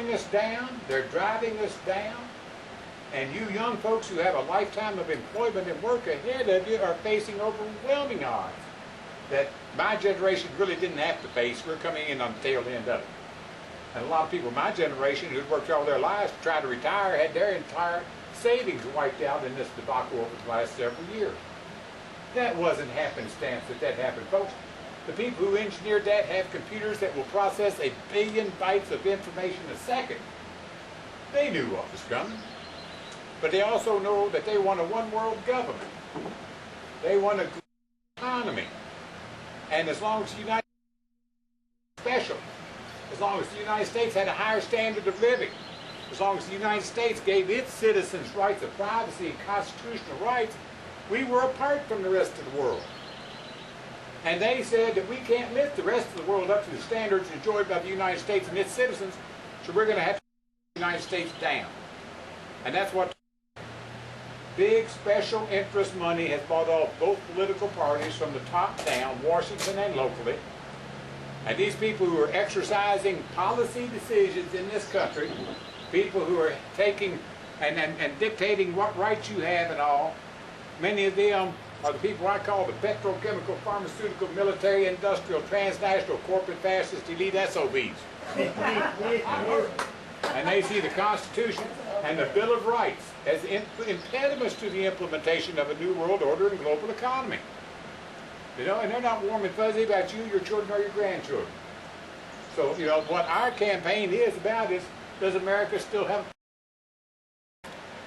slowing us down, they're driving us down, and you young folks who have a lifetime of employment and work ahead of you are facing overwhelming odds that my generation really didn't have to face. We're coming in on the tail end of it. And a lot of people in my generation who'd worked all their lives to try to retire had their entire savings wiped out in this debacle over the last several years. That wasn't happenstance that happened, folks. The people who engineered that have computers that will process 1 billion bytes of information a second. They knew what was coming. But they also know that they want a one-world government. They want a global economy. And as long as the United States was special, as long as the United States had a higher standard of living, as long as the United States gave its citizens rights of privacy and constitutional rights, we were apart from the rest of the world. And they said that we can't lift the rest of the world up to the standards enjoyed by the United States and its citizens, so we're going to have to put the United States down. And that's what big special interest money has bought off both political parties from the top down, Washington and locally. And these people who are exercising policy decisions in this country, people who are taking and dictating what rights you have and all, many of them are the people I call the petrochemical, pharmaceutical, military, industrial, transnational, corporate, fascist, elite SOBs. And they see the Constitution and the Bill of Rights as impediments to the implementation of a new world order and global economy. You know, and they're not warm and fuzzy about you, your children, or your grandchildren. So, you know, what our campaign is about is, does America still have,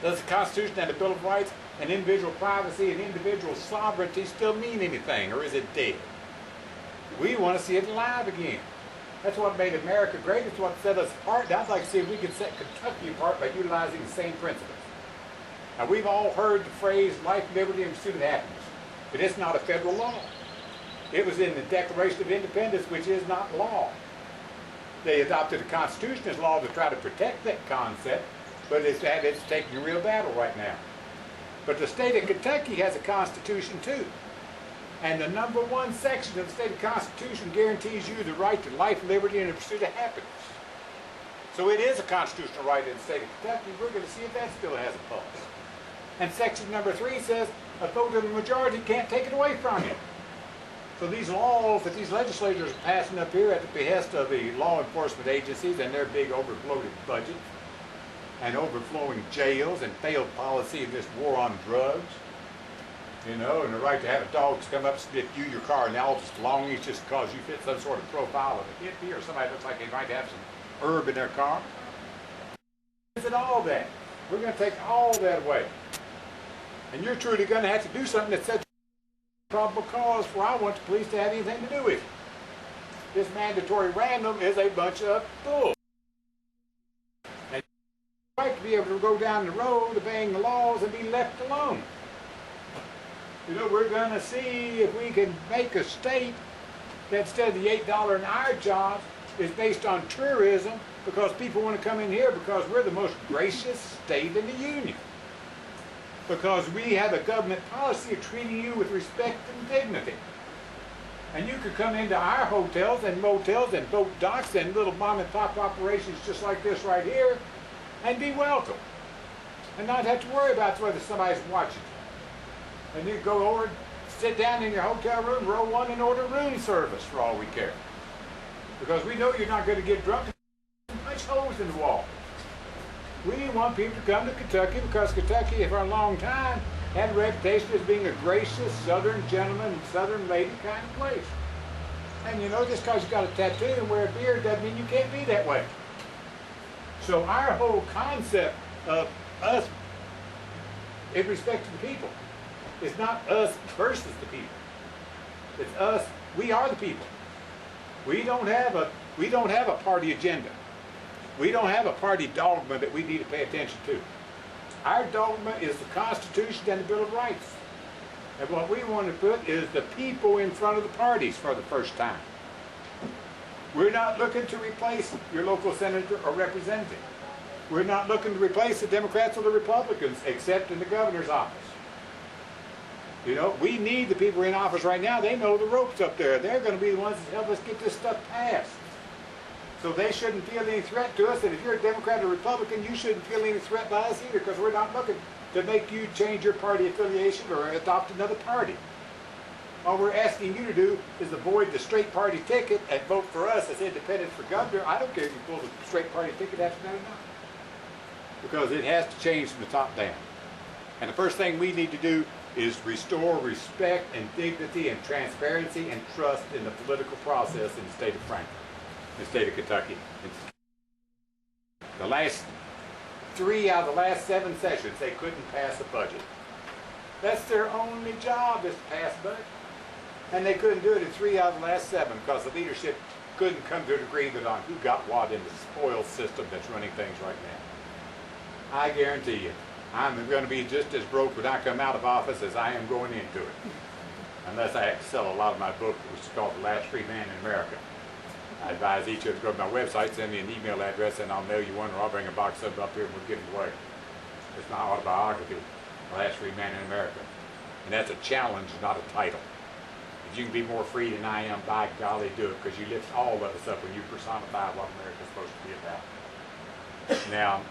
does the Constitution and the Bill of Rights and individual privacy and individual sovereignty still mean anything, or is it dead? We want to see it alive again. That's what made America great. It's what set us apart. And I'd like to see if we can set Kentucky apart by utilizing the same principles. Now, we've all heard the phrase life, liberty, and pursuit of happiness, but it's not a federal law. It was in the Declaration of Independence, which is not law. They adopted the Constitution as law to try to protect that concept, but it's taking a real battle right now. But the state of Kentucky has a Constitution too. And the #1 section of the state Constitution guarantees you the right to life, liberty, and the pursuit of happiness. So it is a constitutional right in the state of Kentucky. We're going to see if that still has a pulse. And section #3 says a vote of the majority can't take it away from you. So these laws that these legislators are passing up here at the behest of the law enforcement agencies and their big overbloated budgets and overflowing jails and failed policy in this war on drugs, you know, and the right to have a dog come up and sniff you, your car, and all just belongings just because you fit some sort of profile of a hippie or somebody looks like they might have some herb in their car. Is it all that? We're going to take all that away. And you're truly going to have to do something that sets probable cause for I want the police to have anything to do with it. This mandatory random is a bunch of bull. And you'd like to be able to go down the road obeying the laws and be left alone. You know, we're going to see if we can make a state that instead of the $8 an hour jobs is based on tourism because people want to come in here because we're the most gracious state in the Union. Because we have a government policy of treating you with respect and dignity. And you could come into our hotels and motels and boat docks and little mom and pop operations just like this right here and be welcome. And not have to worry about whether somebody's watching. And you go over and sit down in your hotel room, row 1, and order room service for all we care. Because we know you're not going to get drunk and punch holes in the wall. We want people to come to Kentucky because Kentucky, for a long time, had a reputation as being a gracious southern gentleman and southern lady kind of place. And you know, just because you got a tattoo and wear a beard doesn't mean you can't be that way. So our whole concept of us in respect to the people is not us versus the people. It's us, we are the people. We don't have a party agenda. We don't have a party dogma that we need to pay attention to. Our dogma is the Constitution and the Bill of Rights. And what we want to put is the people in front of the parties for the first time. We're not looking to replace your local senator or representative. We're not looking to replace the Democrats or the Republicans, except in the governor's office. You know, we need the people in office right now. They know the ropes up there. They're going to be the ones that help us get this stuff passed. So they shouldn't feel any threat to us, and if you're a Democrat or Republican, you shouldn't feel any threat by us either, because we're not looking to make you change your party affiliation or adopt another party. All we're asking you to do is avoid the straight party ticket and vote for us as independents for governor. I don't care if you pull the straight party ticket after that or not, because it has to change from the top down. And the first thing we need to do is restore respect and dignity and transparency and trust in the political process in the state of Franklin, the state of Kentucky. The last 3 out of the last 7 sessions, they couldn't pass a budget. That's their only job, is to pass a budget. And they couldn't do it in 3 out of the last 7 because the leadership couldn't come to an agreement on who got what in the spoil system that's running things right now. I guarantee you, I'm going to be just as broke when I come out of office as I am going into it. Unless I have to sell a lot of my book, which is called The Last Free Man in America. I advise each of you to go to my website, send me an email address, and I'll mail you one, or I'll bring a box of them up here and we'll give them away. It's my autobiography, The Last Free Man in America. And that's a challenge, not a title. If you can be more free than I am, by golly, do it, because you lift all of us up when you personify what America's supposed to be about. Now,